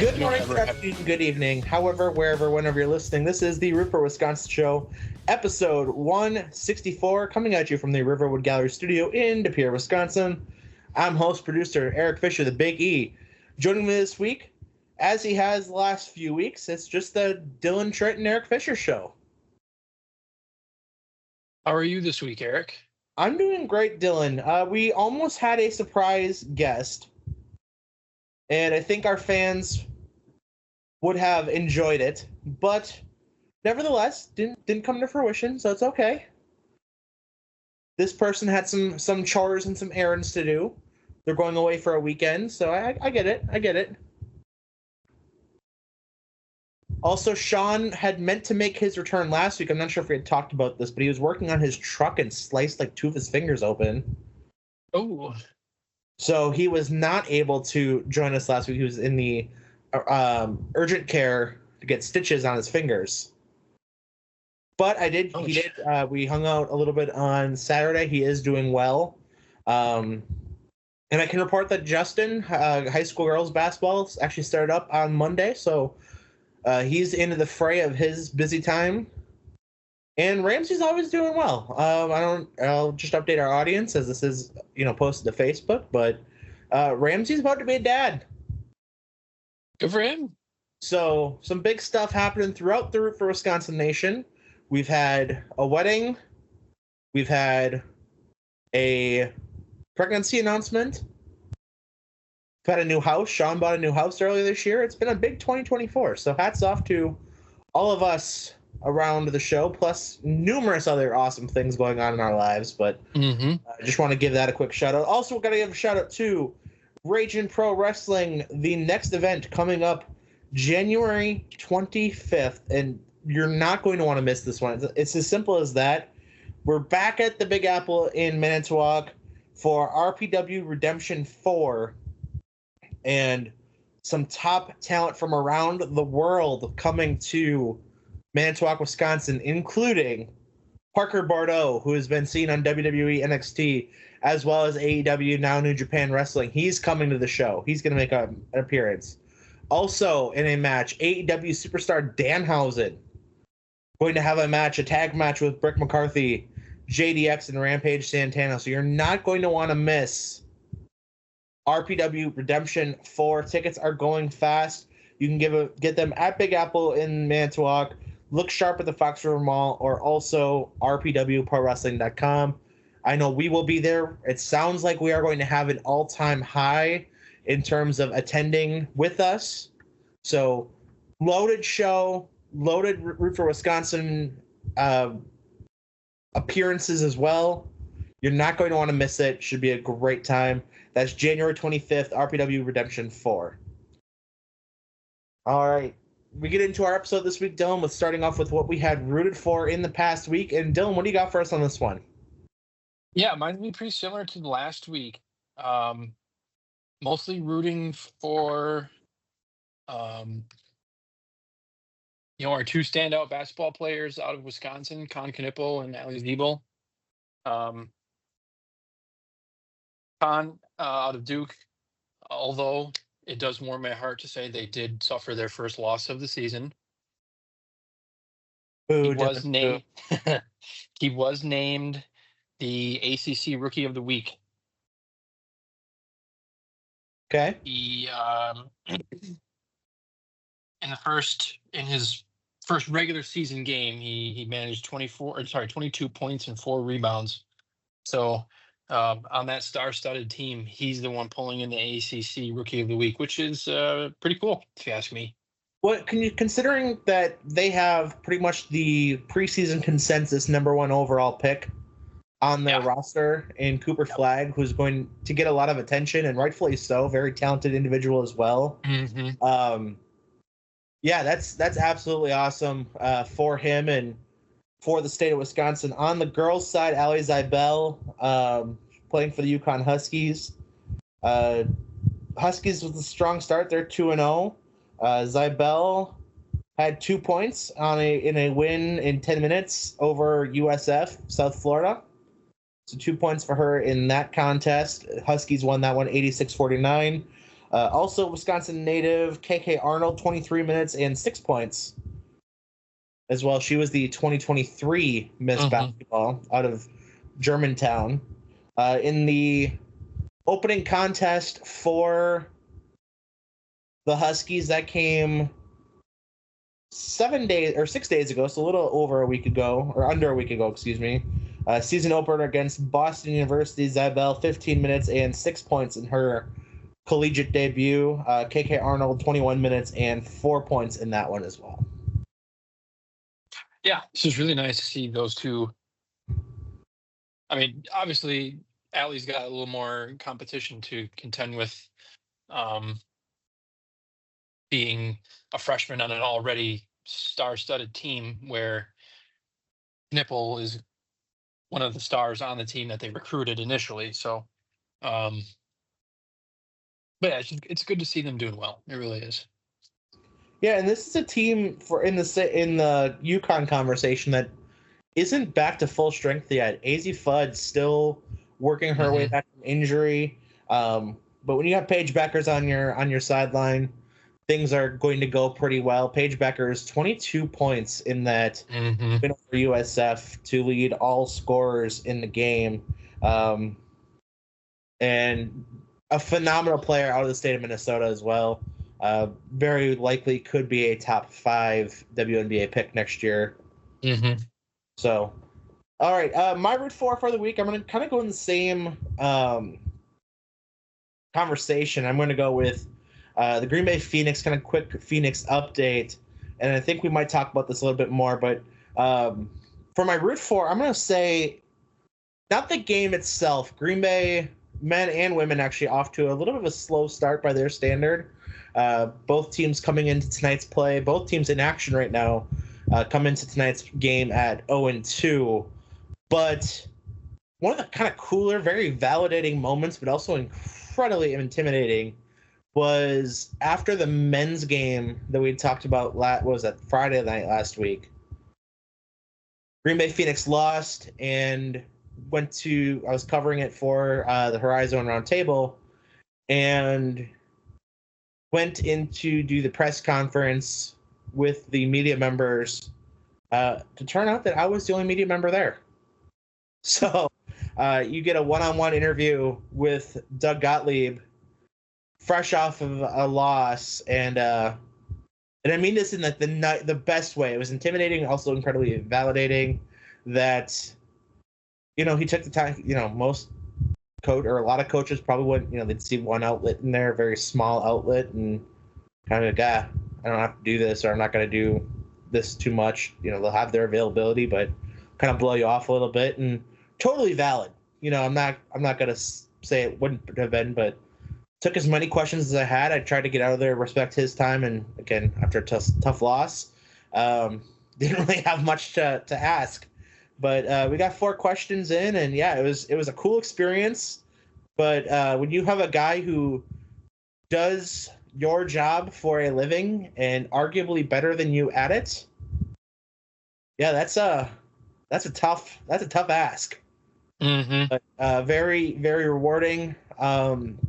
Good morning, good afternoon, good evening, however, wherever, whenever you're listening. This is the River Wisconsin Show, episode 164, coming at you from the Riverwood Gallery Studio in De Pere, Wisconsin. I'm host, producer, Eric Fisher, the Big E. Joining me this week, as he has the last few weeks, it's just the Dylan Trent and Eric Fisher Show. How are you this week, Eric? I'm doing great, Dylan. We almost had a surprise guest, and I think our fans would have enjoyed it, but nevertheless, didn't come to fruition, so it's okay. This person had some chores and some errands to do. They're going away for a weekend, so I get it. I get it. Also, Sean had meant to make his return last week. I'm not sure if we had talked about this, but he was working on his truck and sliced like two of his fingers open. Oh. So he was not able to join us last week. He was in the urgent care to get stitches on his fingers. But we hung out a little bit on Saturday. He is doing well. And I can report that Justin, high school girls basketball, actually started up on Monday. So he's into the fray of his busy time. And Ramsey's always doing well. I'll just update our audience as this is, posted to Facebook, but Ramsey's about to be a dad. Good for him. So some big stuff happening throughout the Root for Wisconsin Nation. We've had a wedding. We've had a pregnancy announcement. We've had a new house. Sean bought a new house earlier this year. It's been a big 2024. So hats off to all of us around the show, plus numerous other awesome things going on in our lives. But I just want to give that a quick shout out. Also, we've got to give a shout out to Raging Pro Wrestling, the next event coming up January 25th. And you're not going to want to miss this one. It's as simple as that. We're back at the Big Apple in Manitowoc for RPW Redemption 4. And some top talent from around the world coming to Manitowoc, Wisconsin, including Parker Bordeaux, who has been seen on WWE NXT, as well as AEW, now New Japan Wrestling. He's coming to the show. He's going to make an appearance. Also in a match, AEW superstar Danhausen going to have a tag match with Brick McCarthy, JDX, and Rampage Santana. So you're not going to want to miss RPW Redemption 4. Tickets are going fast. You can get them at Big Apple in Manitowoc. Look sharp at the Fox River Mall, or also rpwprowrestling.com. I know we will be there. It sounds like we are going to have an all-time high in terms of attending with us. So loaded show, loaded Root for Wisconsin appearances as well. You're not going to want to miss it. Should be a great time. That's January 25th, RPW Redemption 4. All right. We get into our episode this week, Dylan, with starting off with what we had rooted for in the past week. And Dylan, what do you got for us on this one? Yeah, mine's be pretty similar to last week. Mostly rooting for, our two standout basketball players out of Wisconsin, Con Knipple and Ali Ziebel. Con out of Duke, although it does warm my heart to say they did suffer their first loss of the season. He was named the ACC Rookie of the Week. Okay. He in his first regular season game, he managed 22 points and 4 rebounds. So on that star-studded team, he's the one pulling in the ACC Rookie of the Week, which is pretty cool, if you ask me. What considering that they have pretty much the preseason consensus number 1 overall pick on their roster in Cooper Flagg, who's going to get a lot of attention, and rightfully so, very talented individual as well. That's absolutely awesome for him and for the state of Wisconsin. On the girls' side, Ali Ziebel, playing for the Yukon Huskies. Huskies with a strong start. They're 2-0. Ziebel had 2 points in a win in 10 minutes over USF, South Florida. So 2 points for her in that contest. Huskies won that one 86-49. Also, Wisconsin native KK Arnold, 23 minutes and 6 points as well. She was the 2023 Miss Basketball out of Germantown. In the opening contest for the Huskies, that came 6 days ago, so a little over a week ago, or under a week ago, excuse me. Season opener against Boston University, Zabel, 15 minutes and 6 points in her collegiate debut. KK Arnold, 21 minutes and 4 points in that one as well. Yeah, this is really nice to see those two. I mean, obviously, Allie's got a little more competition to contend with, being a freshman on an already star-studded team where Nipple is one of the stars on the team that they recruited initially. So, but yeah, it's good to see them doing well. It really is. Yeah, and this is a team in the UConn conversation that isn't back to full strength yet. AZ Fudd still working her way back from injury. But when you have Paige Beckers on your sideline, things are going to go pretty well. Paige Beckers, 22 points in that win over USF to lead all scorers in the game. And a phenomenal player out of the state of Minnesota as well. Very likely could be a top 5 WNBA pick next year. So, all right. My root for the week, I'm going to kind of go in the same conversation. I'm going to go with the Green Bay Phoenix, kind of quick Phoenix update. And I think we might talk about this a little bit more. But for my root for, I'm going to say not the game itself. Green Bay men and women actually off to a little bit of a slow start by their standard. Both teams coming into tonight's play, both teams in action right now, come into tonight's game at 0-2. But one of the kind of cooler, very validating moments, but also incredibly intimidating, was after the men's game that we talked about. Was that Friday night last week? Green Bay Phoenix lost and I was covering it for the Horizon Roundtable, and went in to do the press conference with the media members to turn out that I was the only media member there. So you get a one-on-one interview with Doug Gottlieb, fresh off of a loss, and I mean this in the best way. It was intimidating, also incredibly validating that, he took the time. Most coach or a lot of coaches probably wouldn't, they'd see one outlet in there, a very small outlet, and kind of, I don't have to do this, or I'm not going to do this too much. They'll have their availability, but kind of blow you off a little bit, and totally valid. I'm not going to say it wouldn't have been, but took as many questions as I had. I tried to get out of there, respect his time, and again, after a tough loss, didn't really have much to ask. But we got 4 questions in, and yeah, it was a cool experience. But when you have a guy who does your job for a living and arguably better than you at it, yeah, that's a tough ask. But very, very rewarding, and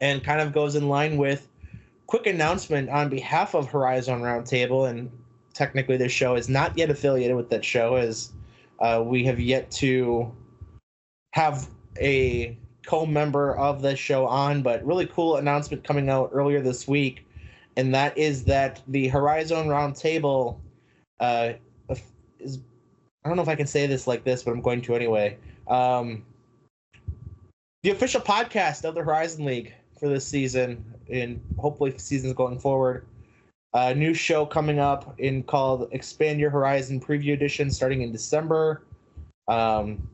kind of goes in line with quick announcement on behalf of Horizon Roundtable. And technically, this show is not yet affiliated with that show, as we have yet to have a co-member of this show on, but really cool announcement coming out earlier this week, and that is that the Horizon Roundtable is, I don't know if I can say this like this, but I'm going to anyway. The official podcast of the Horizon League for this season, and hopefully seasons going forward. A new show coming up called Expand Your Horizon Preview Edition, starting in December. And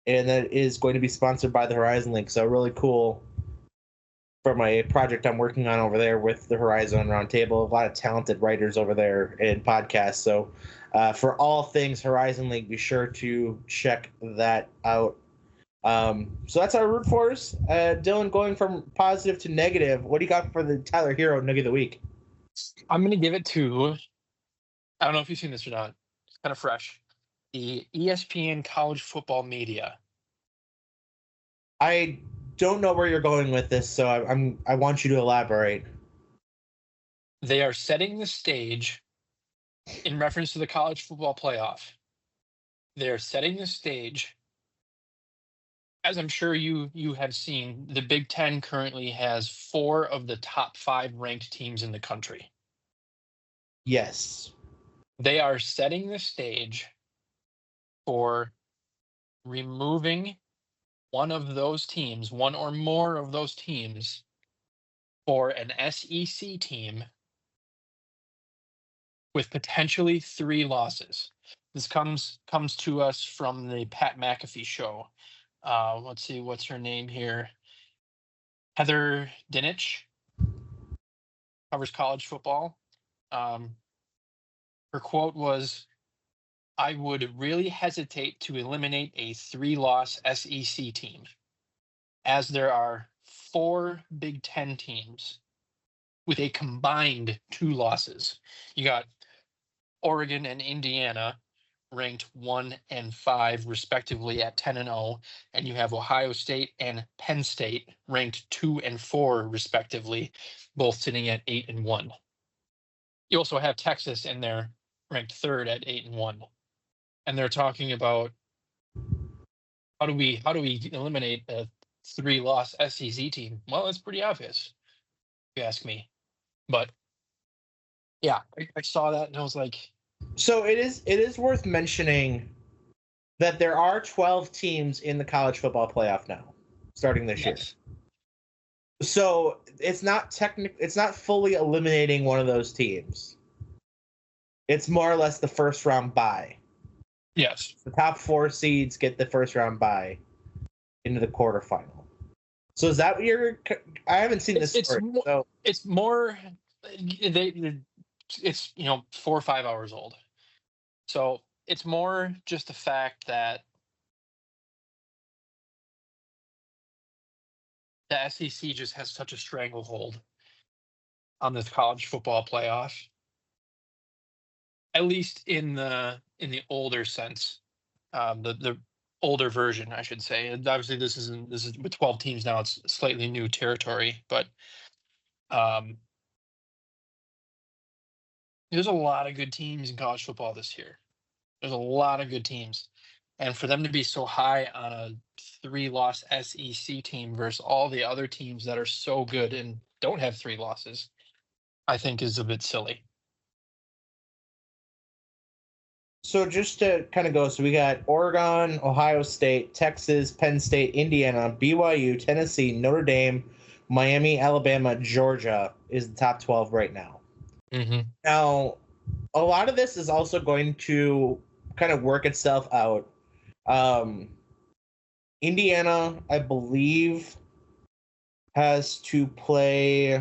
that is going to be sponsored by the Horizon League. So really cool for my project I'm working on over there with the Horizon Roundtable. A lot of talented writers over there in podcasts. So for all things Horizon League, be sure to check that out. So that's our root fours. Dylan, going from positive to negative, what do you got for the Tyler Hero Nugget of the Week? I'm going to give it to, I don't know if you've seen this or not, it's kind of fresh, the ESPN College Football Media. I don't know where you're going with this, so I want you to elaborate. They are setting the stage in reference to the college football playoff. They're setting the stage, as I'm sure you have seen. The Big Ten currently has 4 of the top 5 ranked teams in the country. Yes. They are setting the stage for removing one of those teams, one or more of those teams, for an SEC team with potentially 3 losses. This comes to us from the Pat McAfee show. Let's see, what's her name here? Heather Dinich covers college football. Her quote was, "I would really hesitate to eliminate a 3-loss SEC team, as there are 4 Big Ten teams with a combined 2 losses. You got Oregon and Indiana ranked 1 and 5 respectively at 10-0, and you have Ohio State and Penn State ranked 2 and 4 respectively, both sitting at 8-1. You also have Texas in there ranked 3rd at 8-1. And they're talking about how do we eliminate a 3-loss SEC team? Well, it's pretty obvious, if you ask me. But yeah, I saw that and I was like, so it is worth mentioning that there are 12 teams in the college football playoff now, starting this year. So it's not fully eliminating one of those teams. It's more or less the first round bye. Yes. The top 4 seeds get the first round bye into the quarterfinal. So is that what you're? I haven't seen this story. It's more. It's 4 or 5 hours old. So it's more just the fact that the SEC just has such a stranglehold on this college football playoff, at least in the older sense, the older version, I should say. And obviously, this is with 12 teams now. It's slightly new territory, but there's a lot of good teams in college football this year. There's a lot of good teams. And for them to be so high on a 3-loss SEC team versus all the other teams that are so good and don't have 3 losses, I think is a bit silly. So just to kind of go, so we got Oregon, Ohio State, Texas, Penn State, Indiana, BYU, Tennessee, Notre Dame, Miami, Alabama, Georgia is the top 12 right now. Mm-hmm. Now, a lot of this is also going to kind of work itself out. Indiana, I believe, has to play.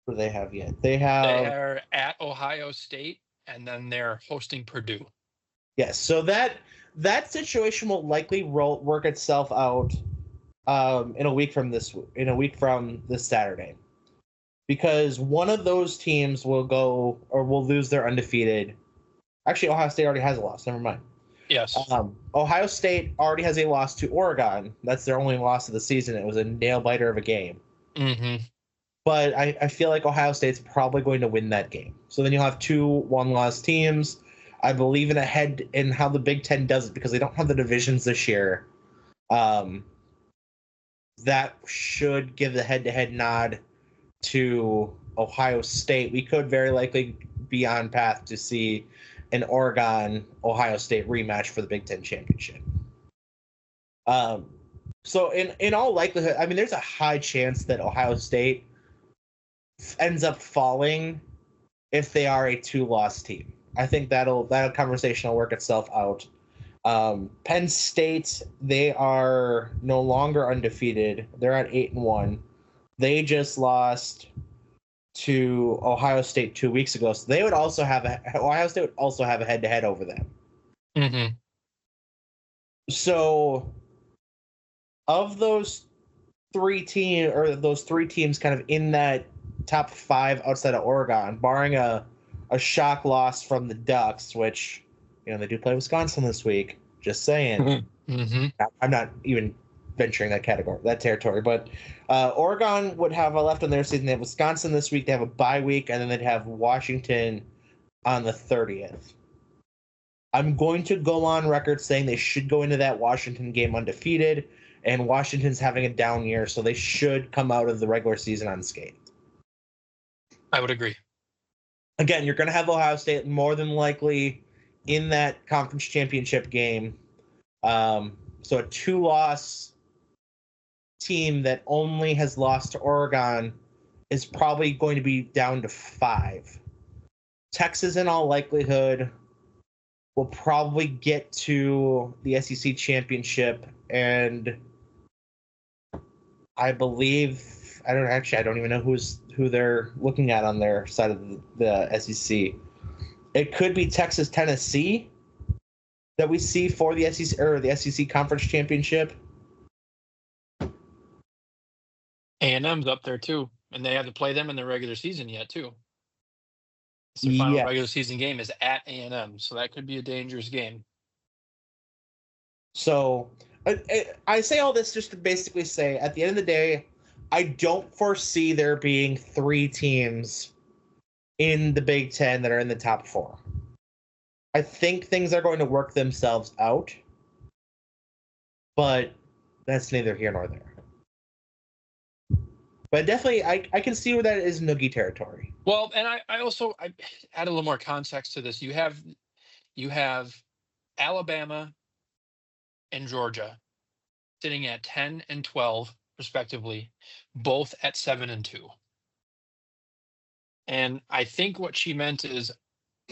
What do they have yet? They are at Ohio State, and then they're hosting Purdue. Yes, so that situation will likely work itself out in a week from this Saturday, because one of those teams will go or will lose their undefeated. Actually, Ohio State already has a loss. Never mind. Yes. Ohio State already has a loss to Oregon. That's their only loss of the season. It was a nail biter of a game. Mm-hmm. But I feel like Ohio State's probably going to win that game. So then you'll have 2 1-loss teams. I believe in how the Big Ten does it, because they don't have the divisions this year. That should give the head-to-head nod to Ohio State. We could very likely be on path to see an Oregon-Ohio State rematch for the Big Ten championship. So in all likelihood, I mean, there's a high chance that Ohio State ends up falling if they are a 2-loss team. I think that conversation will work itself out. Penn State, they are no longer undefeated. They're at 8-1. They just lost to Ohio State 2 weeks ago, so Ohio State would also have a head-to-head over them. Mm-hmm. So, of those 3 teams kind of in that top 5 outside of Oregon, barring a shock loss from the Ducks, which they do play Wisconsin this week. Just saying. Mm-hmm. I'm not even venturing that territory. But Oregon would have left on their season. They have Wisconsin this week. They have a bye week, and then they'd have Washington on the 30th. I'm going to go on record saying they should go into that Washington game undefeated, and Washington's having a down year, so they should come out of the regular season unscathed. I would agree. Again, you're going to have Ohio State more than likely in that conference championship game. So a 2-loss team that only has lost to Oregon is probably going to be down to 5. Texas, in all likelihood, will probably get to the SEC championship, and I believe I don't even know who they're looking at on their side of the SEC. It could be Texas, Tennessee that we see for the SEC or the SEC conference championship. A&M's up there too, and they have to play them in the regular season yet too. So the final regular season game is at A&M, so that could be a dangerous game. So I say all this just to basically say, at the end of the day, I don't foresee there being 3 teams in the Big Ten that are in the top 4. I think things are going to work themselves out, but that's neither here nor there. But definitely, I can see where that is noogie territory. Well, and I add a little more context to this. You have Alabama and Georgia sitting at 10 and 12 respectively, both at 7 and 2. And I think what she meant is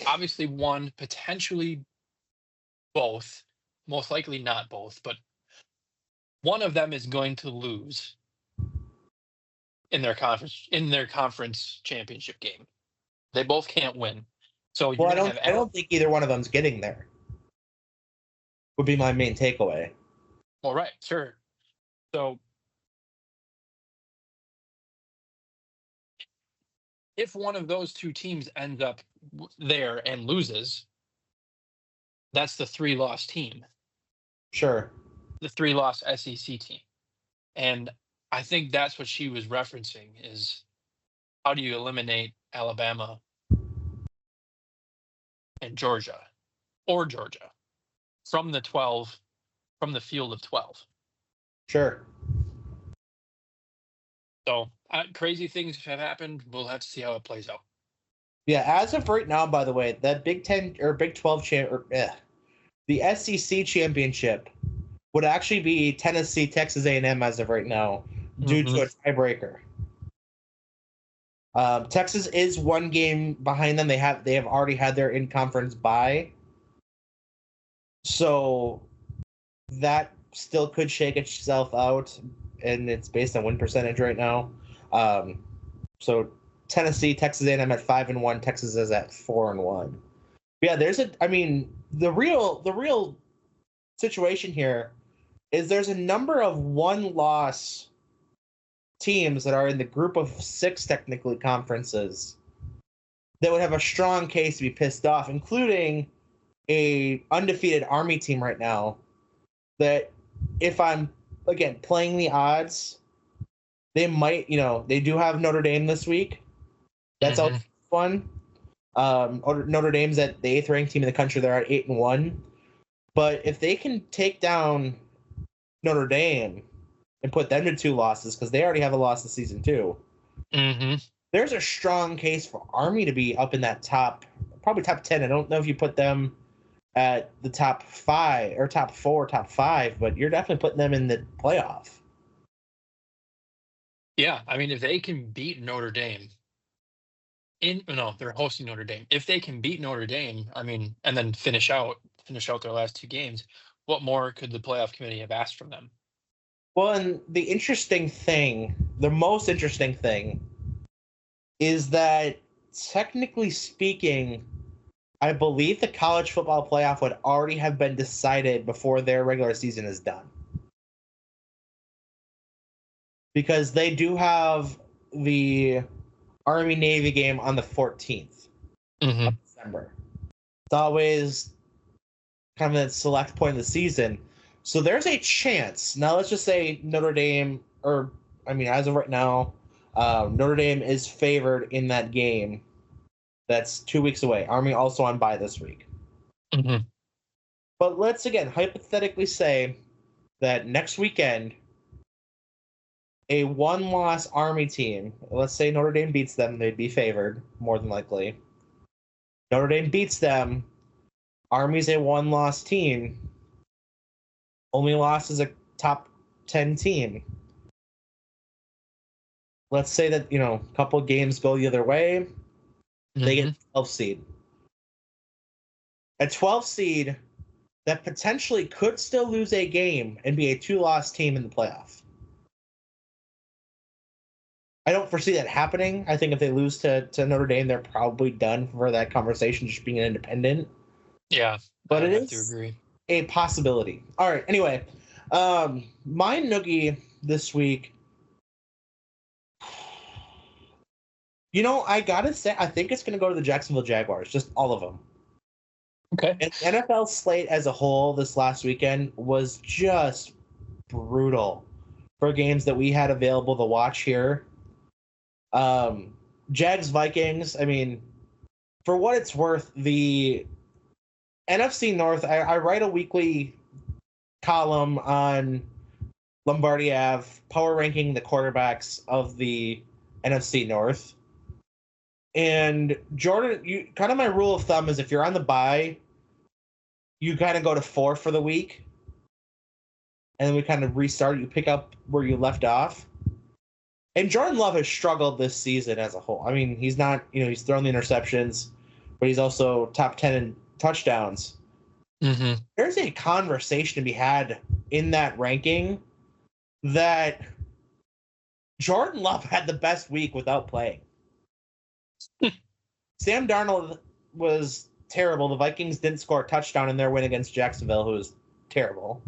obviously one, potentially both, most likely not both, but one of them is going to lose in their conference championship game. They both can't win. So I don't think either one of them's getting there. Would be my main takeaway. Well, right, sure. So if one of those 2 teams ends up there and loses, that's the 3-loss team. Sure. The 3-loss SEC team. And I think that's what she was referencing is how do you eliminate Alabama and Georgia from the field of 12. Sure. So crazy things have happened. We'll have to see how it plays out. Yeah, as of right now, by the way, that Big 10 or Big 12 the SEC championship would actually be Tennessee, Texas A&M as of right now, due to a tiebreaker. Texas is 1 game behind them. They have already had their in-conference bye, so that still could shake itself out, and it's based on win percentage right now. So Tennessee, Texas A&M at 5-1, Texas is at 4-1. Yeah, the real situation here is there's a number of 1-loss teams that are in the group of 6 technically conferences that would have a strong case to be pissed off, including a undefeated Army team right now that if I'm again playing the odds, they might, they do have Notre Dame this week. That's all fun. Notre Dame's at the 8th ranked team in the country. They're at 8-1. But if they can take down Notre Dame and put them to 2 losses, because they already have a loss this season too, there's a strong case for Army to be up in that probably top 10. I don't know if you put them at the top 5 or top 4, top 5, but you're definitely putting them in the playoff. Yeah, I mean, if they can beat Notre Dame, they're hosting Notre Dame. If they can beat Notre Dame, I mean, and then finish out their last 2 games, what more could the playoff committee have asked from them? Well, and the most interesting thing is that technically speaking, I believe the college football playoff would already have been decided before their regular season is done. Because they do have the Army-Navy game on the 14th of December. It's always kind of a select point of the season. So there's a chance. Now let's just say Notre Dame, as of right now, Notre Dame is favored in that game. That's 2 weeks away. Army also on bye this week. Mm-hmm. But let's again hypothetically say that next weekend, a one-loss Army team, let's say Notre Dame beats them, they'd be favored, more than likely. Notre Dame beats them, Army's a one-loss team, only lost as a top 10 team. Let's say that, a couple games go the other way, they get a 12 seed. A 12 seed that potentially could still lose a game and be a two-loss team in the playoff. I don't foresee that happening. I think if they lose to Notre Dame, they're probably done for that conversation, just being an independent. Yeah, but I it have is to agree. A possibility. All right. Anyway, my noogie this week. I gotta say, I think it's gonna go to the Jacksonville Jaguars, just all of them. Okay. And the NFL slate as a whole this last weekend was just brutal for games that we had available to watch here. Jags Vikings. I mean, for what it's worth, the NFC North. I write a weekly column on Lombardi Ave, power ranking the quarterbacks of the NFC North. And Jordan, kind of my rule of thumb is if you're on the bye, you kind of go to 4 for the week, and then we kind of restart. You pick up where you left off. And Jordan Love has struggled this season as a whole. I mean, he's not, he's thrown the interceptions, but he's also top 10 in touchdowns. Mm-hmm. There's a conversation to be had in that ranking that Jordan Love had the best week without playing. Sam Darnold was terrible. The Vikings didn't score a touchdown in their win against Jacksonville, who was terrible.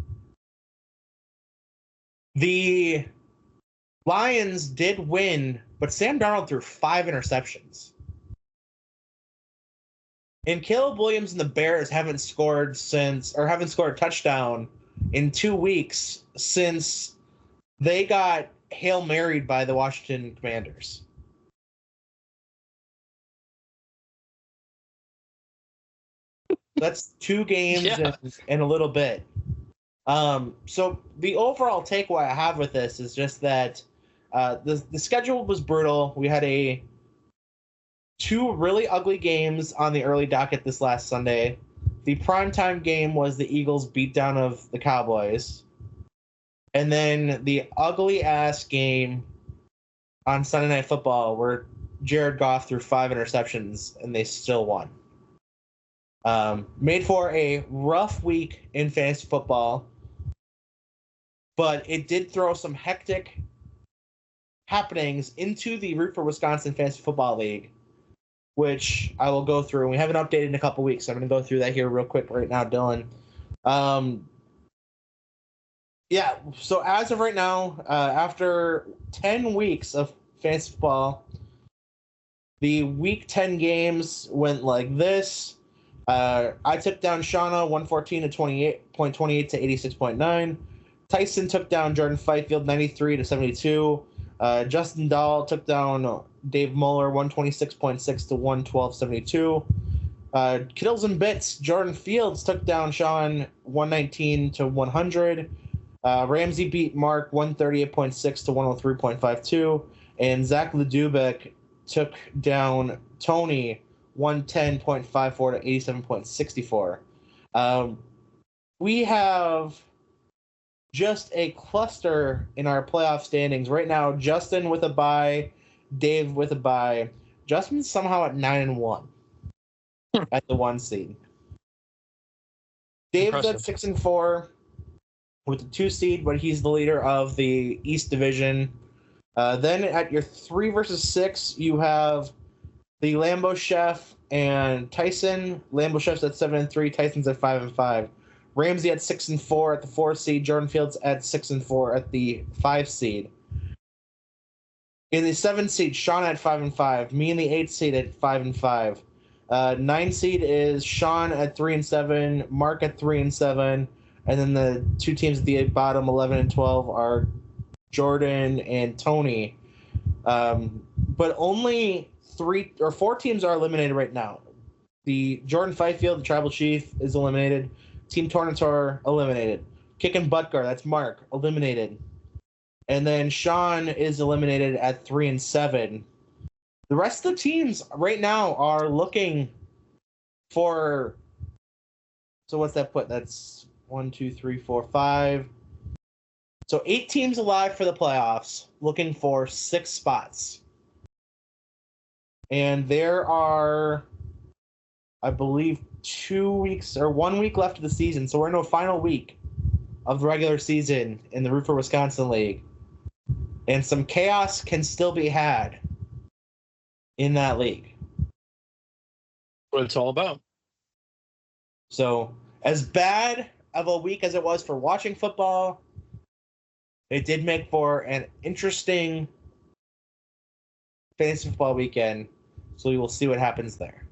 The Lions did win, but Sam Darnold threw 5 interceptions. And Caleb Williams and the Bears haven't scored a touchdown in 2 weeks since they got Hail Married by the Washington Commanders. That's 2 games and a little bit. So the overall takeaway I have with this is just that the schedule was brutal. We had 2 really ugly games on the early docket this last Sunday. The primetime game was the Eagles' beatdown of the Cowboys. And then the ugly-ass game on Sunday Night Football where Jared Goff threw 5 interceptions and they still won. Made for a rough week in fantasy football, but it did throw some hectic happenings into the Root for Wisconsin Fantasy Football League, which I will go through. We haven't updated in a couple weeks, so I'm going to go through that here real quick right now, Dylan. So as of right now, after 10 weeks of fantasy football, the Week 10 games went like this. I took down Shauna 114 to 28.28 to 86.9. Tyson took down Jordan Fifield 93 to 72. Justin Dahl took down Dave Muller 126.6 to 112.72. Kittles and Bits, Jordan Fields took down Sean 119 to 100. Ramsey beat Mark 138.6 to 103.52. And Zach Ledubek took down Tony 110.54 to 87.64. We have just a cluster in our playoff standings right now. Justin with a bye, Dave with a bye. Justin's somehow at 9-1 at the 1 seed. Dave's at 6-4 with the 2 seed, but he's the leader of the East Division. Then at your 3 versus 6, you have the Lambo Chef and Tyson. Lambo Chef's at 7-3. Tyson's at 5-5. Ramsey at 6-4 at the 4 seed. Jordan Fields at 6-4 at the 5 seed. In the 7 seed, Sean at 5-5. Me in the 8 seed at 5-5. 9 seed is Sean at 3-7. Mark at 3-7. And then the two teams at the bottom, 11 and 12, are Jordan and Tony. But only 3 or 4 teams are eliminated right now. The Jordan Fifield, the Tribal Chief, is eliminated. Team Tornator, eliminated. Kickin' Butgar, that's Mark, eliminated. And then Sean is eliminated at 3 and 7. The rest of the teams right now are looking for. So what's that put? That's 1, 2, 3, 4, 5. So 8 teams alive for the playoffs, looking for 6 spots. And there are, I believe, 2 weeks or 1 week left of the season. So we're in the final week of the regular season in the Root for Wisconsin League. And some chaos can still be had in that league. What it's all about. So as bad of a week as it was for watching football, it did make for an interesting fantasy football weekend. So we will see what happens there.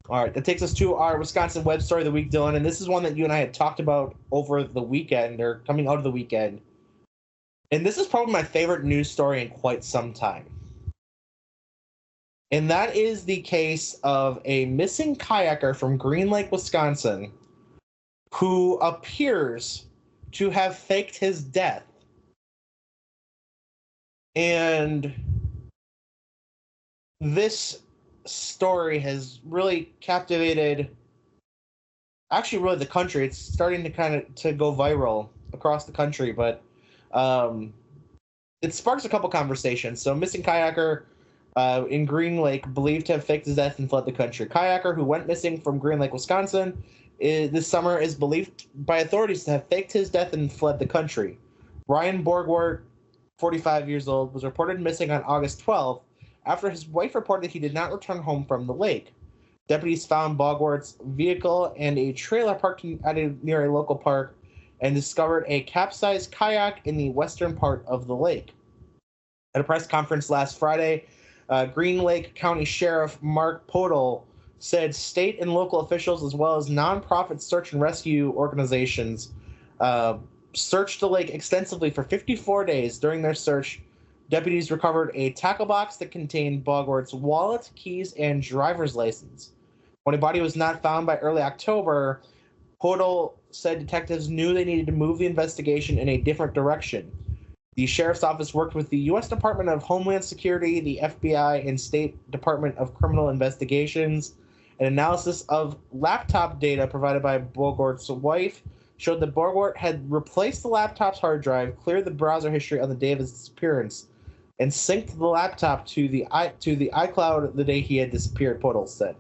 All right, that takes us to our Wisconsin web story of the week, Dylan. And this is one that you and I had talked about over the weekend, or coming out of the weekend. And this is probably my favorite news story in quite some time. And that is the case of a missing kayaker from Green Lake, Wisconsin, who appears to have faked his death. And this story has really captivated, actually really the country. It's starting to kind of to go viral across the country, but it sparks a couple conversations. So missing kayaker in Green Lake, believed to have faked his death and fled the country. Kayaker who went missing from Green Lake, Wisconsin this summer is believed by authorities to have faked his death and fled the country. Ryan Borgwart, 45 years old, was reported missing on August 12th after his wife reported he did not return home from the lake. Deputies found Borgwart's vehicle and a trailer parked near a local park and discovered a capsized kayak in the western part of the lake. At a press conference last Friday, Green Lake County Sheriff Mark Podol said state and local officials, as well as nonprofit search and rescue organizations, searched the lake extensively for 54 days. During their search, deputies recovered a tackle box that contained Borgwart's wallet, keys, and driver's license. When a body was not found by early October, Podol said detectives knew they needed to move the investigation in a different direction. The Sheriff's Office worked with the U.S. Department of Homeland Security, the FBI, and State Department of Criminal Investigations. An analysis of laptop data provided by Borgwart's wife showed that Borgwart had replaced the laptop's hard drive, cleared the browser history on the day of his disappearance, and synced the laptop to the iCloud the day he had disappeared, Podol said.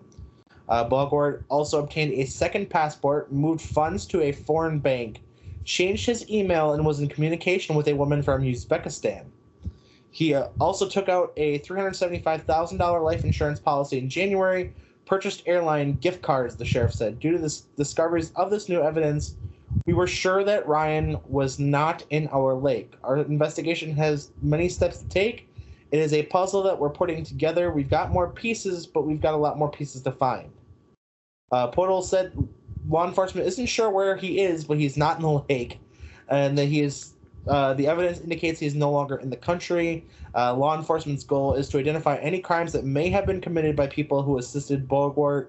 Borgwart also obtained a second passport, moved funds to a foreign bank, changed his email, and was in communication with a woman from Uzbekistan. He also took out a $375,000 life insurance policy in January, purchased airline gift cards, the sheriff said. Due to the discoveries of this new evidence, we were sure that Ryan was not in our lake. Our investigation has many steps to take. It is a puzzle that we're putting together. We've got more pieces, but we've got a lot more pieces to find. Podol said law enforcement isn't sure where he is, but he's not in the lake, and that he is. The evidence indicates he is no longer in the country. Law enforcement's goal is to identify any crimes that may have been committed by people who assisted Borgwart.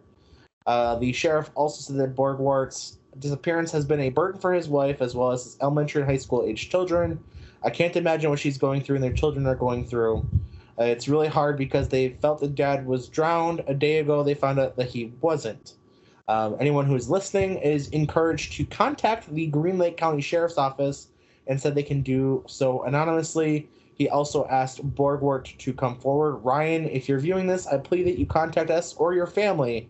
The sheriff also said that Borgwart's disappearance has been a burden for his wife, as well as his elementary and high school age children. I can't imagine what she's going through and their children are going through. It's really hard because they felt that dad was drowned. A day ago, they found out that he wasn't. Anyone who is listening is encouraged to contact the Green Lake County Sheriff's Office and said they can do so anonymously. He also asked Borgwart to come forward. Ryan, if you're viewing this, I plead that you contact us or your family.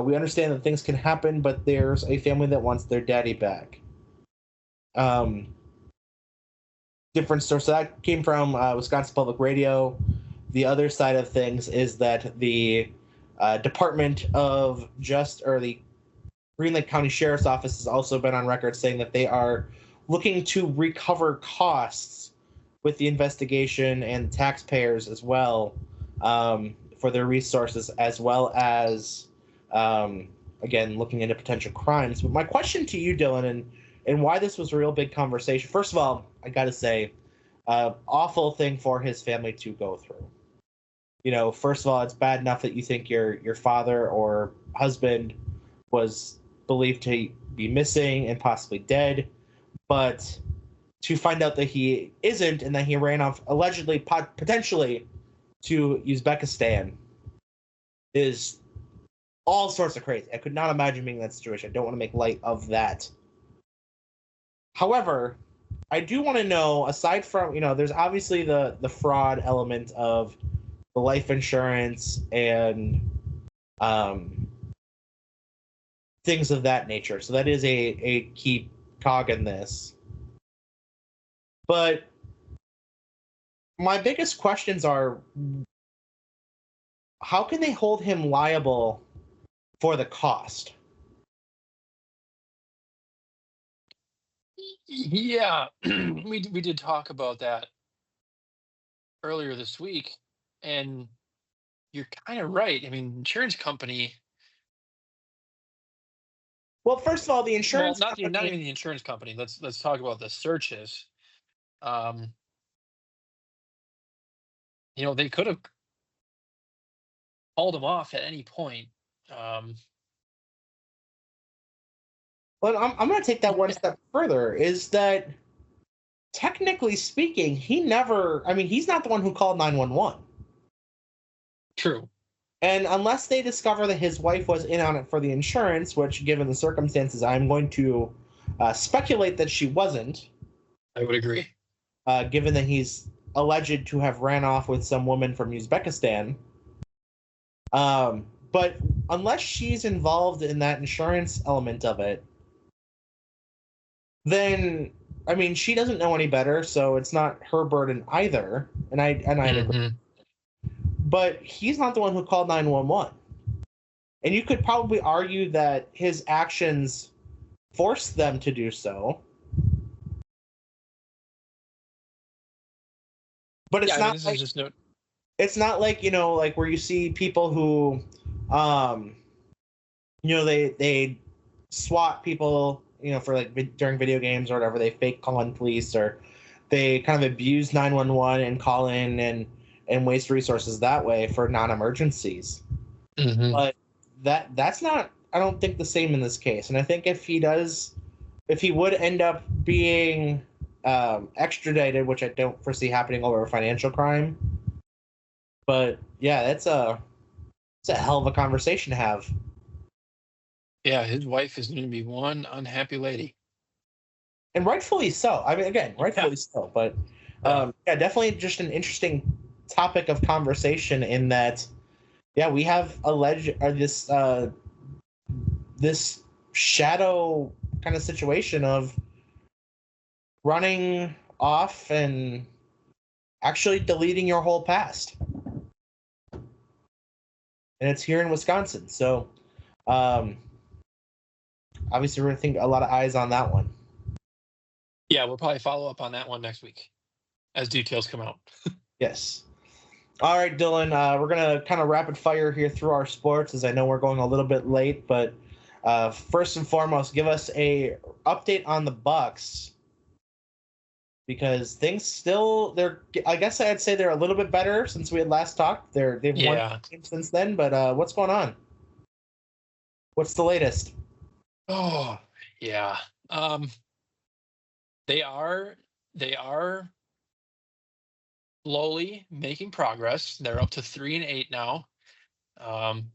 We understand that things can happen, but there's a family that wants their daddy back. Different source. So that came from Wisconsin Public Radio. The other side of things is that the Department of the Green Lake County Sheriff's Office has also been on record saying that they are looking to recover costs with the investigation and taxpayers as well for their resources, as well as again, looking into potential crimes. But my question to you, Dylan, and why this was a real big conversation. First of all, I got to say, awful thing for his family to go through. First of all, it's bad enough that you think your father or husband was believed to be missing and possibly dead, but to find out that he isn't and that he ran off allegedly, potentially, to Uzbekistan is all sorts of crazy. I could not imagine being in that situation. I don't want to make light of that. However, I do want to know, aside from, there's obviously the fraud element of the life insurance and things of that nature. So that is a key cog in this. But my biggest questions are, how can they hold him liable for the cost? Yeah, we did talk about that earlier this week, and you're kind of right. I mean, insurance company. Well, first of all, the Well, insurance not company, even the insurance company. Let's talk about the searches. They could have hauled him off at any point. But I'm going to take that one step further, is that technically speaking, he's not the one who called 911. True. And unless they discover that his wife was in on it for the insurance, which, given the circumstances, I'm going to speculate that she wasn't. I would agree. Given that he's alleged to have ran off with some woman from Uzbekistan. But unless she's involved in that insurance element of it, then, she doesn't know any better, so it's not her burden either. And I agree. But he's not the one who called 911. And you could probably argue that his actions forced them to do so. But it's not like, it's not like, like where you see people who, they swat people, for like during video games or whatever. They fake call in police, or they kind of abuse 911 and call in and waste resources that way for non-emergencies. But that's not, I don't think, the same in this case. And I think if he would end up being extradited, which I don't foresee happening over a financial crime, but yeah, it's a hell of a conversation to have. Yeah, his wife is going to be one unhappy lady, and rightfully so. Rightfully so. But definitely just an interesting topic of conversation in that, we have this shadow kind of situation of running off and actually deleting your whole past. And it's here in Wisconsin. So obviously we're going to think a lot of eyes on that one. Yeah, we'll probably follow up on that one next week as details come out. Yes. All right, Dylan, we're going to kind of rapid fire here through our sports, as I know we're going a little bit late, but first and foremost, give us a update on the Bucks, because things still, I guess I'd say they're a little bit better since we had last talked. They've won games since then, but what's going on? What's the latest? Oh, yeah. They are slowly making progress. They're up to 3-8 now.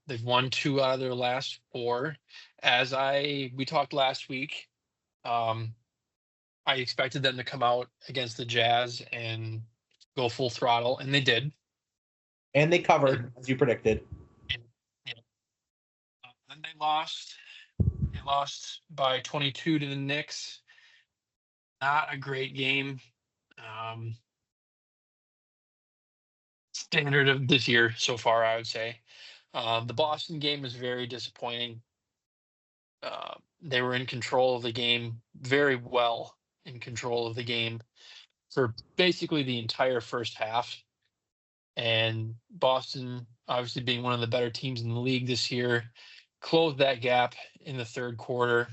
They've won 2 out of their last 4. As we talked last week, I expected them to come out against the Jazz and go full throttle, and they did. And they covered, as you predicted. Then they lost. They lost by 22 to the Knicks. Not a great game. Standard of this year so far, I would say. The Boston game was very disappointing. They were in control of the game, very well in control of the game for basically the entire first half. And Boston, obviously being one of the better teams in the league this year, closed that gap in the third quarter,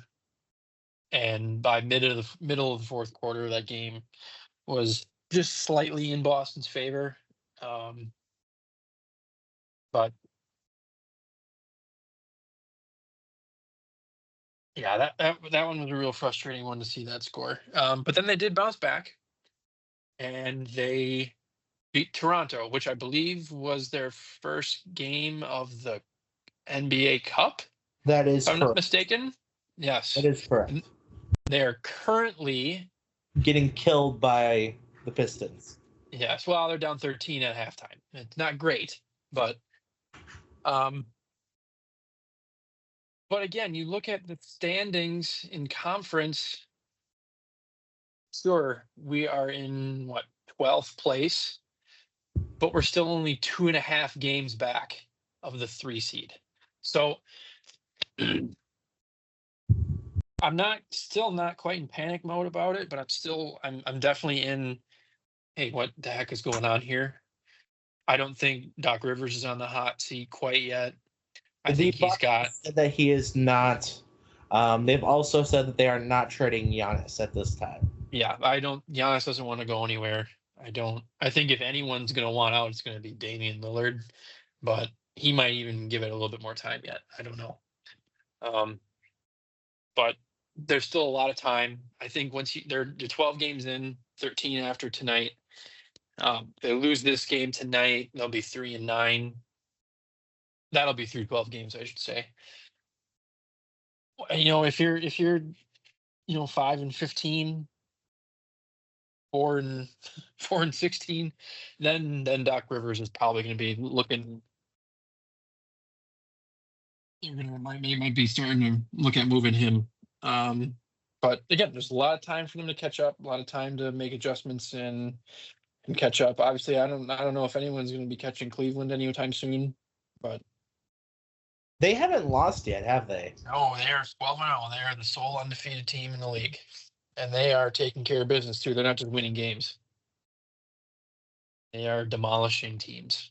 and by middle of the fourth quarter, that game was just slightly in Boston's favor. But yeah, that one was a real frustrating one to see that score. But then they did bounce back, and they beat Toronto, which I believe was their first game of the NBA Cup, That is if I'm not correct. mistaken. Yes. That is correct. They're currently getting killed by the Pistons. Yes, well, they're down 13 at halftime. It's not great, but again, you look at the standings in conference. Sure, we are in 12th place, but we're still only 2.5 games back of the 3 seed. So I'm still not quite in panic mode about it, but I'm definitely in, hey, what the heck is going on here? I don't think Doc Rivers is on the hot seat quite yet. I think he's got said that he is not. They've also said that they are not trading Giannis at this time. Yeah, Giannis doesn't want to go anywhere. I think if anyone's going to want out, it's going to be Damian Lillard, but he might even give it a little bit more time yet. I don't know. But there's still a lot of time. I think once they're 12 games in, 13 after tonight. They lose this game tonight, they'll be 3-9. That'll be through 12 games, I should say. If you're 5-15, 4-16, then Doc Rivers is probably going to be looking. Might be starting to look at moving him. But again, there's a lot of time for them to catch up, a lot of time to make adjustments and catch up. Obviously, I don't know if anyone's going to be catching Cleveland anytime soon, but they haven't lost yet, have they? No, they are 12-0. They are the sole undefeated team in the league, and they are taking care of business too. They're not just winning games; they are demolishing teams.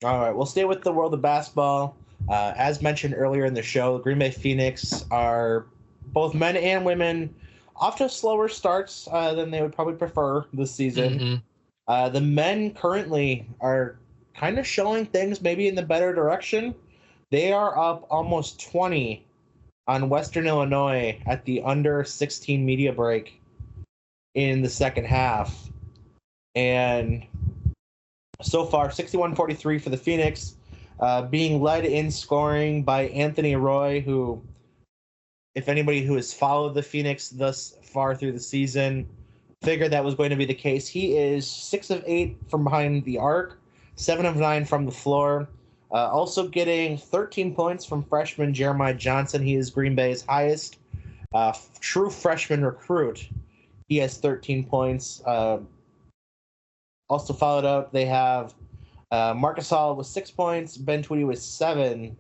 All right, we'll stay with the world of basketball. As mentioned earlier in the show, Green Bay Phoenix are both men and women off to slower starts than they would probably prefer this season. Mm-hmm. The men currently are kind of showing things maybe in the better direction. They are up almost 20 on Western Illinois at the under 16 media break in the second half. And so far, 61-43 for the Phoenix, being led in scoring by Anthony Roy, who, if anybody who has followed the Phoenix thus far through the season, figured that was going to be the case. He is 6 of 8 from behind the arc, 7 of 9 from the floor. Also getting 13 points from freshman Jeremiah Johnson. He is Green Bay's highest true freshman recruit. He has 13 points. Also followed up, they have Marcus Hall with 6 points, Ben Tweedy with 7,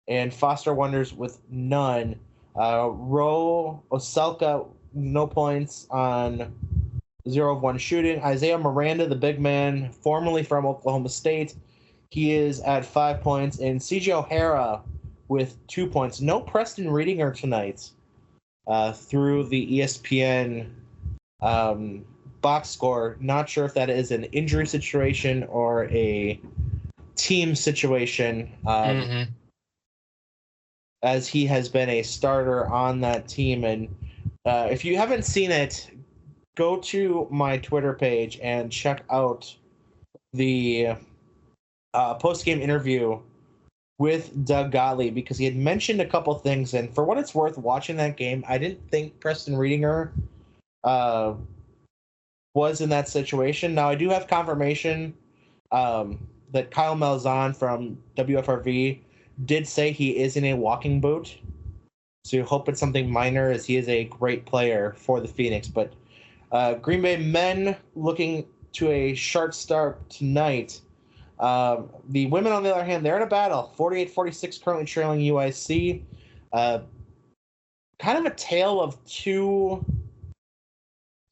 and Foster Wonders with none. Ro Oselka, no points on 0 of 1 shooting. Isaiah Miranda, the big man, formerly from Oklahoma State, he is at 5 points. And C.J. O'Hara with 2 points. No Preston Reedinger tonight through the ESPN box score. Not sure if that is an injury situation or a team situation, as he has been a starter on that team. And if you haven't seen it, go to my Twitter page and check out the post-game interview with Doug Gottlieb, because he had mentioned a couple things. And for what it's worth, watching that game, I didn't think Preston Reedinger was in that situation. Now, I do have confirmation that Kyle Malzahn from WFRV did say he is in a walking boot. So you hope it's something minor, as he is a great player for the Phoenix. But Green Bay men looking to a sharp start tonight. The women, on the other hand, they're in a battle. 48-46 currently trailing UIC. Kind of a tale of two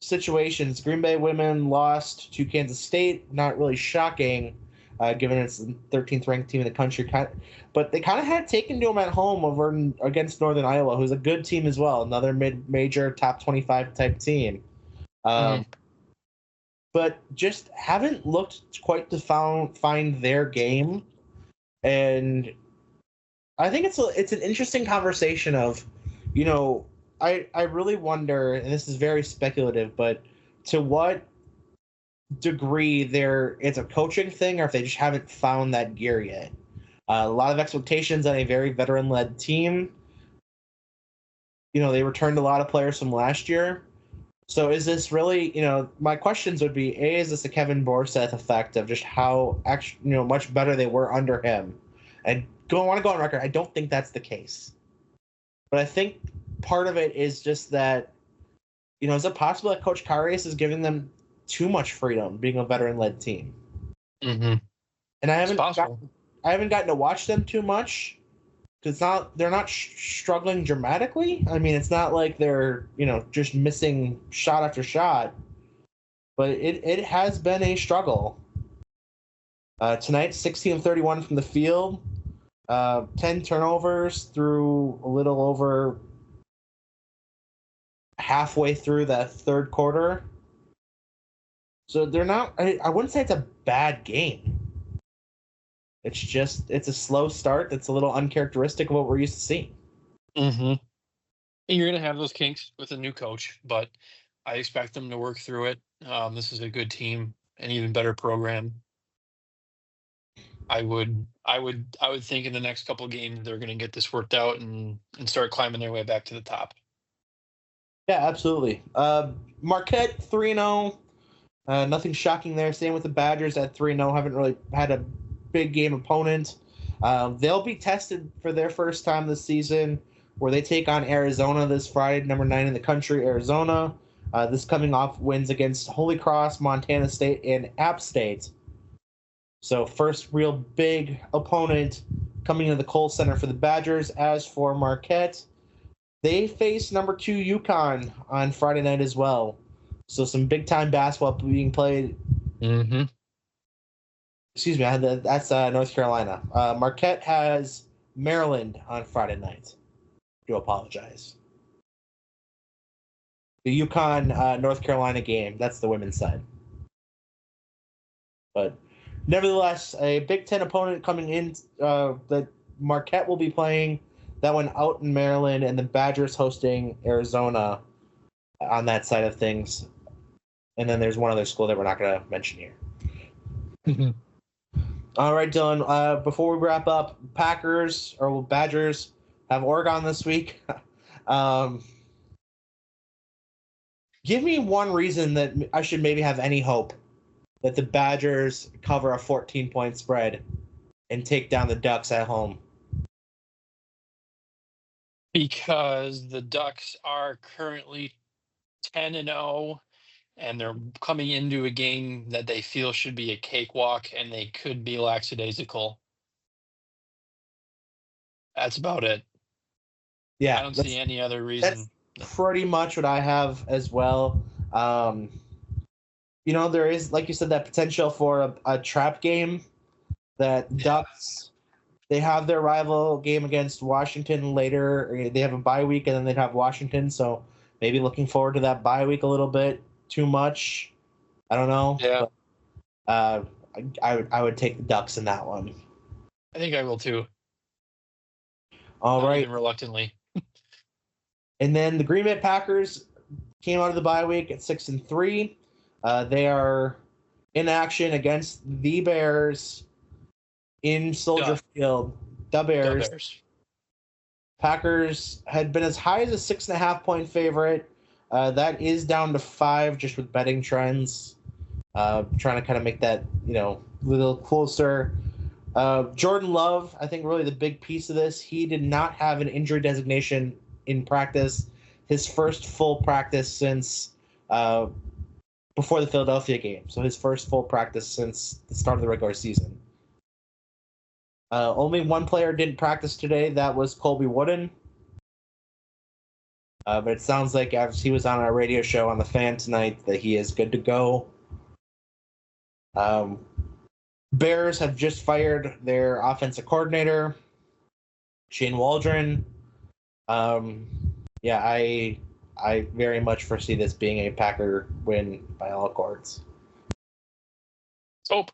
situations. Green Bay women lost to Kansas State. Not really shocking. given it's the 13th ranked team in the country. But they kind of had taken to him at home against Northern Iowa, who's a good team as well, another mid-major top 25 type team. But just haven't looked quite to find their game, and I think it's an interesting conversation of, I really wonder, and this is very speculative, but to what degree it's a coaching thing, or if they just haven't found that gear yet. A lot of expectations on a very veteran-led team. They returned a lot of players from last year. So is this really, my questions would be, A, is this a Kevin Borseth effect of just how much better they were under him? And I want to go on record, I don't think that's the case. But I think part of it is just that, is it possible that Coach Karius is giving them too much freedom being a veteran-led team? Mm-hmm. And I haven't gotten to watch them too much. They're not struggling dramatically. I mean, it's not like they're, just missing shot after shot, but it has been a struggle. Tonight, 16 of 31 from the field, 10 turnovers through a little over halfway through that third quarter. So they're not, I wouldn't say it's a bad game. It's a slow start that's a little uncharacteristic of what we're used to seeing. Mm-hmm. And you're going to have those kinks with a new coach, but I expect them to work through it. This is a good team, an even better program. I would think in the next couple of games they're going to get this worked out and start climbing their way back to the top. Yeah, absolutely. Marquette 3-0. Nothing shocking there. Same with the Badgers at 3-0. Haven't really had a big game opponent. They'll be tested for their first time this season, where they take on Arizona this Friday, number 9 in the country, Arizona. This coming off wins against Holy Cross, Montana State, and App State. So first real big opponent coming into the Kohl Center for the Badgers. As for Marquette, they face number 2 UConn on Friday night as well. So some big-time basketball being played. Mm-hmm. Excuse me, that's North Carolina. Marquette has Maryland on Friday night. Do apologize. The UConn North Carolina game, that's the women's side. But nevertheless, a Big Ten opponent coming in that Marquette will be playing. That one out in Maryland, and the Badgers hosting Arizona on that side of things. And then there's one other school that we're not going to mention here. Mm-hmm. All right, Dylan. Before we wrap up, Badgers have Oregon this week. Give me one reason that I should maybe have any hope that the Badgers cover a 14-point spread and take down the Ducks at home. Because the Ducks are currently 10-0, and they're coming into a game that they feel should be a cakewalk, and they could be lackadaisical. That's about it. Yeah, I don't see any other reason. That's pretty much what I have as well. There is, like you said, that potential for a trap game. That Ducks, they have their rival game against Washington later. They have a bye week, and then they'd have Washington. So maybe looking forward to that bye week a little bit too much. I don't know. Yeah. But, I would take the Ducks in that one. I think I will too. All right. Even reluctantly. And then the Green Bay Packers came out of the bye week at 6-3. They are in action against the Bears in Soldier Field. The Bears. Packers had been as high as a 6.5-point favorite. That is down to 5 just with betting trends. Trying to kind of make that, a little closer. Jordan Love, I think really the big piece of this, he did not have an injury designation in practice. His first full practice since before the Philadelphia game. So his first full practice since the start of the regular season. Only one player didn't practice today. That was Colby Wooden. But it sounds like as he was on our radio show on The Fan tonight that he is good to go. Bears have just fired their offensive coordinator, Shane Waldron. Yeah, I very much foresee this being a Packer win by all accords. Hope.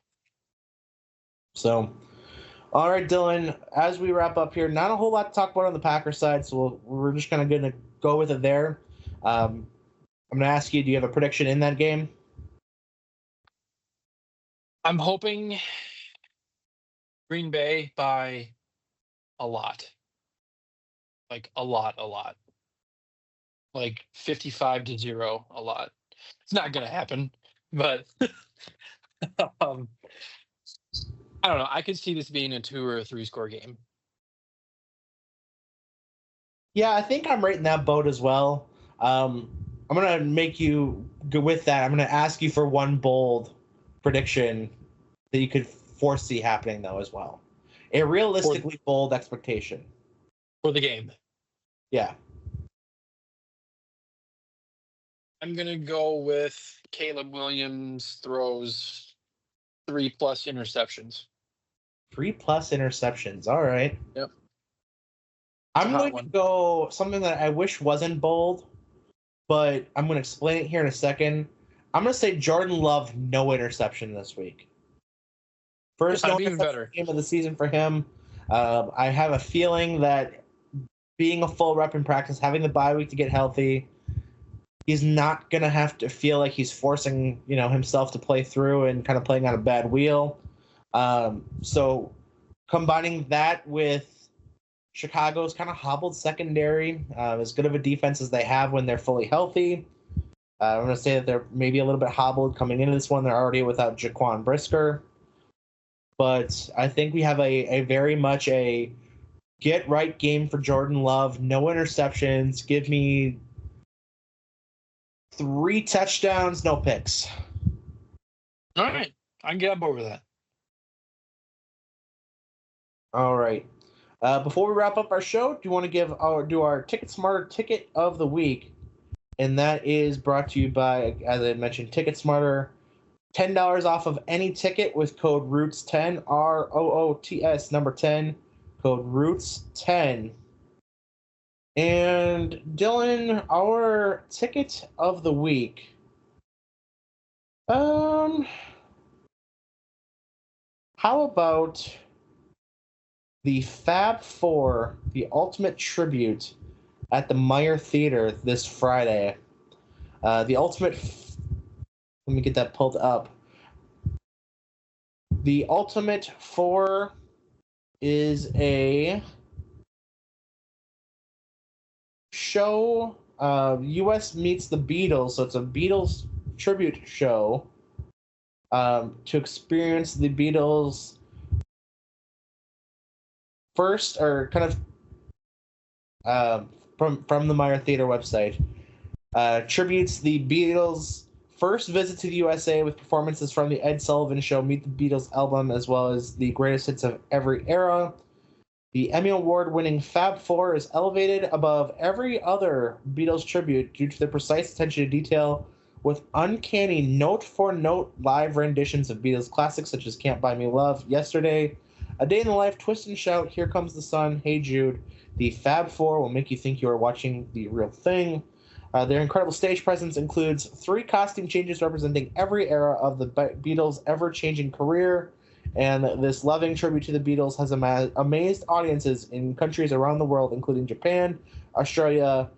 So, all right, Dylan, as we wrap up here, not a whole lot to talk about on the Packer side, so we're just kind of going to go with it there. I'm going to ask you, do you have a prediction in that game? I'm hoping Green Bay by a lot. Like a lot. Like 55-0, a lot. It's not going to happen, but I don't know. I could see this being a 2 or a 3 score game. Yeah, I think I'm right in that boat as well. I'm going to make you go with that. I'm going to ask you for one bold prediction that you could foresee happening, though, as well. A realistically bold expectation. For the game. Yeah. I'm going to go with Caleb Williams throws 3+ interceptions. 3+ interceptions. All right. Yep. I'm going to go something that I wish wasn't bold, but I'm going to explain it here in a second. I'm going to say Jordan Love, no interception this week. First no interception game of the season for him. I have a feeling that being a full rep in practice, having the bye week to get healthy, he's not going to have to feel like he's forcing, himself to play through and kind of playing on a bad wheel. So combining that with Chicago's kind of hobbled secondary, as good of a defense as they have when they're fully healthy. I'm going to say that they're maybe a little bit hobbled coming into this one. They're already without Jaquan Brisker. But I think we have a very much a get-right game for Jordan Love. No interceptions. Give me 3 touchdowns, no picks. All right. I can get on board with that. All right. Before we wrap up our show, do you want to do our Ticket Smarter ticket of the week? And that is brought to you by, as I mentioned, Ticket Smarter. $10 off of any ticket with code ROOTS10, ROOTS number 10, code ROOTS10. And Dylan, our ticket of the week. How about the Fab Four, the ultimate tribute at the Meyer Theater this Friday? The ultimate. Let me get that pulled up. The Ultimate Four is a show. U.S. meets the Beatles, so it's a Beatles tribute show to experience the Beatles first, or kind of from the Meyer Theater website. Tributes the Beatles' first visit to the USA with performances from the Ed Sullivan Show, Meet the Beatles album, as well as the greatest hits of every era. The Emmy Award-winning Fab Four is elevated above every other Beatles tribute due to their precise attention to detail, with uncanny note-for-note live renditions of Beatles classics such as Can't Buy Me Love, Yesterday, A Day in the Life, Twist and Shout, Here Comes the Sun, Hey Jude. The Fab Four will make you think you are watching the real thing. Their incredible stage presence includes 3 costume changes representing every era of the Beatles' ever-changing career, and this loving tribute to the Beatles has amazed audiences in countries around the world, including Japan, Australia,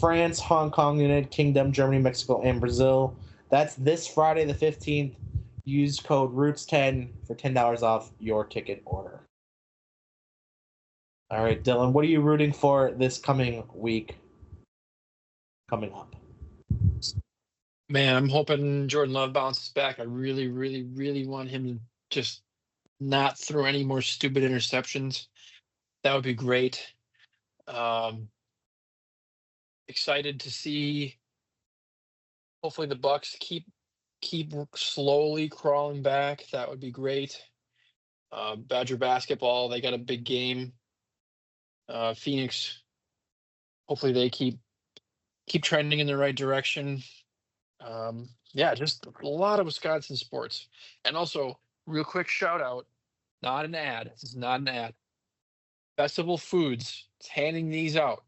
France, Hong Kong, United Kingdom, Germany, Mexico, and Brazil. That's this Friday the 15th. Use code ROOTS10 for $10 off your ticket order. All right, Dylan, what are you rooting for this coming week? Coming up. Man, I'm hoping Jordan Love bounces back. I really, really, really want him to just not throw any more stupid interceptions. That would be great. Excited to see. Hopefully the Bucks keep slowly crawling back. That would be great. Badger basketball, they got a big game. Phoenix, hopefully they keep trending in the right direction. Yeah, just a lot of Wisconsin sports. And also, real quick shout out. Not an ad. This is not an ad. Festival Foods is handing these out.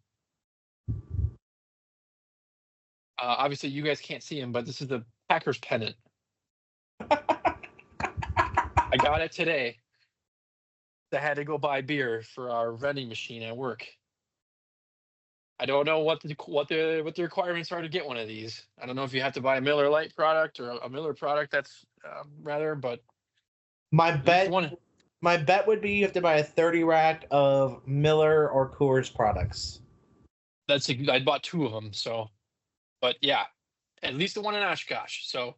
Obviously, you guys can't see them, but this is the Packers pennant. I got it today. I had to go buy beer for our vending machine at work. I don't know what the requirements are to get one of these. I don't know if you have to buy a Miller Lite product or a Miller product. That's rather, but my bet would be you have to buy a 30 rack of Miller or Coors products. I bought 2 of them, so. But yeah, at least the one in Oshkosh. So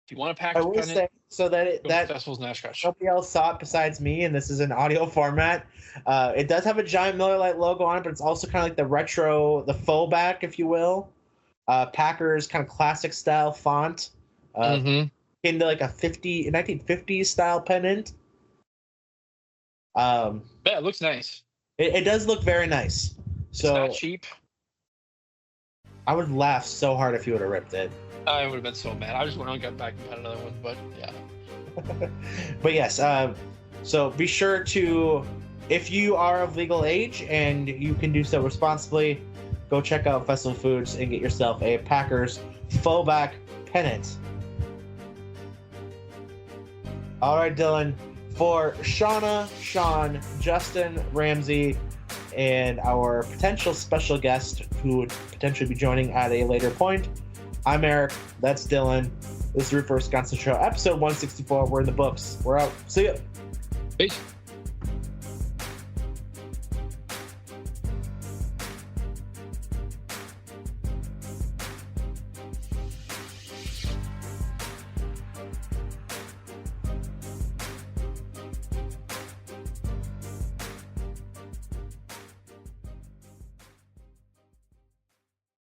if you want a package, I will say so that Festivals in Oshkosh. Nobody else saw it besides me, and this is an audio format. It does have a giant Miller Lite logo on it, but it's also kind of like the retro, the faux back, if you will. Packers kind of classic style font. Into like a 1950s style pennant. Yeah, it looks nice. It does look very nice. So it's not cheap. I would laugh so hard if you would have ripped it. I would have been so mad. I just went on and got back and got another one, but yeah. But yes, so be sure to, if you are of legal age and you can do so responsibly, go check out Festival Foods and get yourself a Packers faux back pennant. All right, Dylan. For Shauna, Sean, Justin, Ramsey, and our potential special guest who would potentially be joining at a later point, I'm Eric. That's Dylan. This is Root for Wisconsin Show, episode 164. We're in the books. We're out. See ya. Peace.